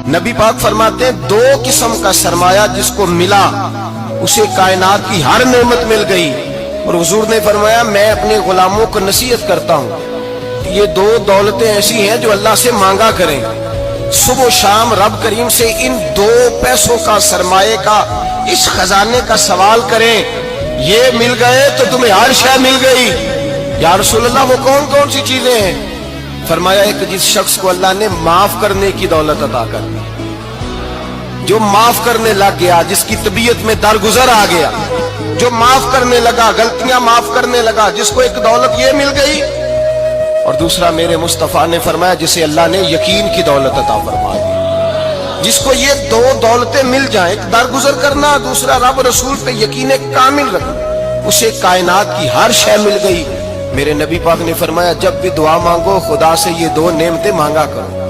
नबी पाक फरमाते हैं दो किस्म का सरमाया जिसको मिला उसे कायनात की हर नेमत मिल गई। और हुजूर ने फरमाया मैं अपने गुलामों को नसीहत करता हूँ, ये दो दौलतें ऐसी हैं जो अल्लाह से मांगा करें। सुबह शाम रब करीम से इन दो पैसों का सरमाए का इस खजाने का सवाल करें, ये मिल गए तो तुम्हें हर शय मिल गई। या रसूल अल्लाह वो कौन कौन सी चीजें हैं? फरमाया एक जिस शख्स को अल्लाह ने माफ करने की दौलत अता कर दी, जो माफ करने लग गया, जिसकी तबीयत में दरगुजर आ गया, जो माफ करने लगा, गलतियां माफ करने लगा, जिसको एक दौलत ये मिल गई। और दूसरा मेरे मुस्तफा ने फरमाया जिसे अल्लाह ने यकीन की दौलत अता फरमा दी। जिसको ये दो दौलतें मिल जाएं, एक दरगुजर करना, दूसरा रब रसूल पे यकीन कामिल रखना, उसे कायनात की हर शय मिल गई। मेरे नबी पाक ने फरमाया जब भी दुआ मांगो खुदा से ये दो नेमतें मांगा करो।